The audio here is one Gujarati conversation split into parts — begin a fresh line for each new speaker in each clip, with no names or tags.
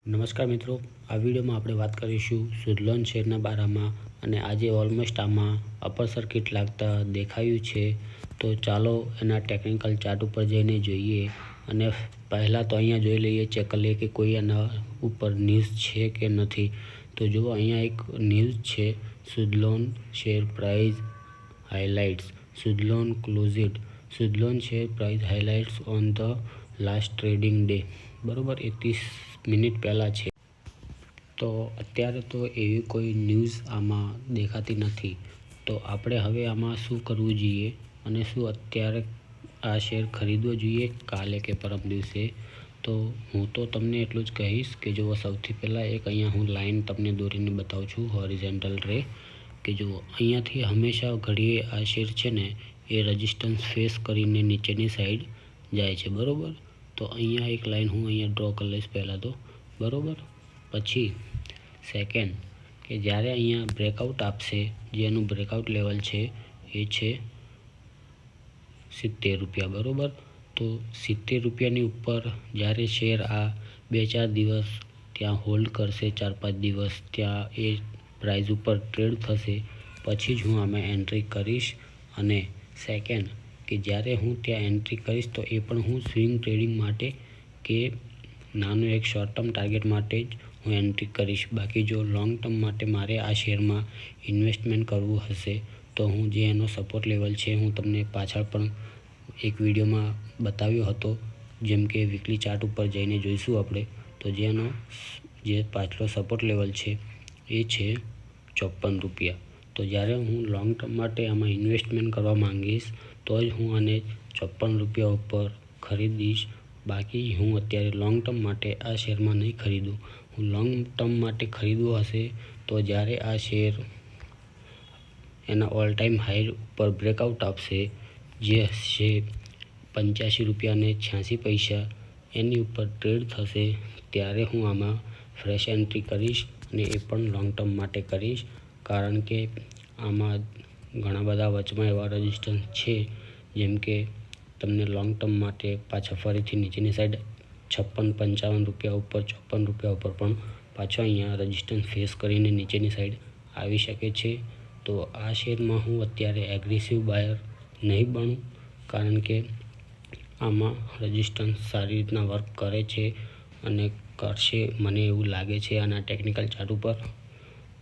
નમસ્કાર મિત્રો, આ વિડીયોમાં આપણે વાત કરીશું સુઝલોન શેરના બારામાં અને આજે ઓલમોસ્ટ આમાં અપર સર્કિટ લાગતા દેખાયું છે. તો ચાલો એના ટેકનિકલ ચાર્ટ ઉપર જઈને જોઈએ અને પહેલાં તો અહીંયા જોઈ લઈએ, ચેક કરી લઈએ કે કોઈ એના ઉપર ન્યૂઝ છે કે નથી. તો જુઓ, અહીંયા એક ન્યૂઝ છે, Suzlon share price highlights, Suzlon ક્લોઝિટ, Suzlon share price highlights on the last trading day. બરાબર, 31 મિનિટ પહેલાં છે. તો અત્યારે તો એવી કોઈ ન્યૂઝ આમાં દેખાતી નથી. તો આપણે હવે આમાં શું કરવું જોઈએ અને શું અત્યારે આ શેર ખરીદવો જોઈએ કાલે કે પરમ દિવસે? તો હું તો તમને એટલું જ કહીશ કે જુઓ, સૌથી પહેલાં એક અહીંયા હું લાઈન તમને દોરીને બતાવું છું, હોરિઝોન્ટલ રે, કે જુઓ અહીંયાથી હંમેશા ઘડીએ આ શેર છે ને એ રેઝિસ્ટન્સ ફેસ કરીને નીચેની સાઈડ જાય છે. બરાબર, તો અહીંયા એક લાઈન હું અહીંયા ડ્રો કરી લઈશ પહેલાં તો. બરાબર, પછી સેકન્ડ કે જ્યારે અહીંયા બ્રેકઆઉટ આપશે, જેનું બ્રેકઆઉટ લેવલ છે એ છે 70 રૂપિયા. બરાબર, તો 70 રૂપિયાની ઉપર જ્યારે શેર આ 2-4 દિવસ ત્યાં હોલ્ડ કરશે, 4-5 દિવસ ત્યાં એ પ્રાઇઝ ઉપર ટ્રેડ થશે, પછી જ હું આમાં એન્ટ્રી કરીશ. અને સેકન્ડ કે જ્યારે હું ત્યાં એન્ટ્રી કરીશ તો એ પણ હું સ્વિંગ ટ્રેડિંગ માટે કે નાનું એક શોર્ટ ટર્મ ટાર્ગેટ માટે જ હું એન્ટ્રી કરીશ. બાકી જો લોંગ ટર્મ માટે મારે આ શેરમાં ઇન્વેસ્ટમેન્ટ કરવું હશે તો હું જે એનો સપોર્ટ લેવલ છે હું તમને પાછળ પણ એક વિડીયોમાં બતાવ્યો હતો, જેમ કે વીકલી ચાર્ટ ઉપર જઈને જોઈશું આપણે. તો જેનો જે પાછલો સપોર્ટ લેવલ છે એ છે 54 રૂપિયા. તો જ્યારે હું લોંગ ટર્મ માટે આમાં ઇન્વેસ્ટમેન્ટ કરવા માંગીશ તો જ હું આને 54 રૂપિયા ઉપર ખરીદીશ. બાકી હું અત્યારે લોંગ ટર્મ માટે આ શેરમાં નહીં ખરીદું. હું લોંગ ટર્મ માટે ખરીદવો હશે તો જ્યારે આ શેર એના ઓલ ટાઈમ હાઈ ઉપર બ્રેકઆઉટ આપશે, જે છે 85 રૂપિયા અને 86 પૈસા, એની ઉપર ટ્રેડ થશે, ત્યારે હું આમાં ફ્રેશ એન્ટ્રી કરીશ અને એ પણ લોંગ ટર્મ માટે કરીશ. કારણ કે આમાં ઘણા બધા વચમાં એવા રેઝિસ્ટન્સ છે, જેમ કે તમને લોંગ ટર્મ માટે પાછા ફરીથી નીચેની સાઈડ 56-55 રૂપિયા ઉપર, 54 રૂપિયા ઉપર પણ પાછો અહીંયા રેઝિસ્ટન્સ ફેસ કરીને નીચેની સાઈડ આવી શકે છે. તો આ શેરમાં હું અત્યારે એગ્રેસિવ બાયર નહીં બનું, કારણ કે આમાં રેઝિસ્ટન્સ સારી રીતના વર્ક કરે છે અને કરશે, મને એવું લાગે છે આના ટેકનિકલ ચાર્ટ ઉપર.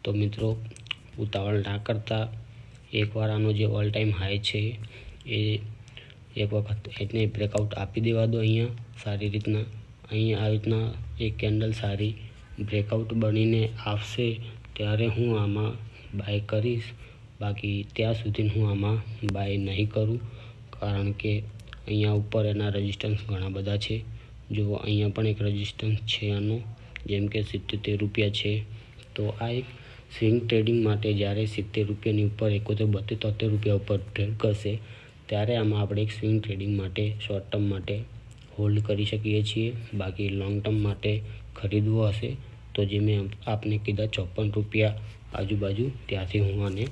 તો મિત્રો, ઉતાવળ ના કરતા એકવાર આનો જે ઓલ ટાઈમ હાઈ છે એ એક વખત એને બ્રેકઆઉટ આપી દેવા દો અહીંયા સારી રીતના. અહીંયા આવી રીતના એક કેન્ડલ સારી બ્રેકઆઉટ બનીને આવશે ત્યારે હું આમાં બાય કરીશ. બાકી ત્યાં સુધી હું આમાં બાય નહીં કરું, કારણ કે અહીંયા ઉપર એના રેઝિસ્ટન્સ ઘણા બધા છે. જુઓ, અહીંયા પણ એક રેઝિસ્ટન્સ છે આનો, જેમ કે 77 રૂપિયા છે. તો આ એક સ્વિંગ ટ્રેડિંગ માટે જ્યારે 70 રૂપિયાની ઉપર 71-72 રૂપિયા ઉપર ટ્રેડ કરશે ત્યારે આમાં આપણે એક સ્વિંગ ટ્રેડિંગ માટે શોર્ટ ટર્મ માટે હોલ્ડ કરી શકીએ છીએ. બાકી લોંગ ટર્મ માટે ખરીદવો હશે તો જે મેં આપને કીધા 54 રૂપિયા આજુબાજુ, ત્યાંથી હું આને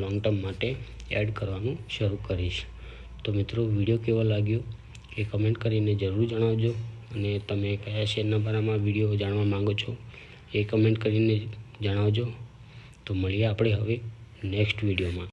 લોંગ ટર્મ માટે એડ કરવાનું શરૂ કરીશ. તો મિત્રો, વિડીયો કેવો લાગ્યો એ કમેન્ટ કરીને જરૂર જણાવજો. અને તમે કયા શેરના બારામાં વિડીયો જાણવા માંગો છો એ કમેન્ટ કરીને જણાવજો. તો મળીએ આપણે હવે નેક્સ્ટ વિડીયોમાં.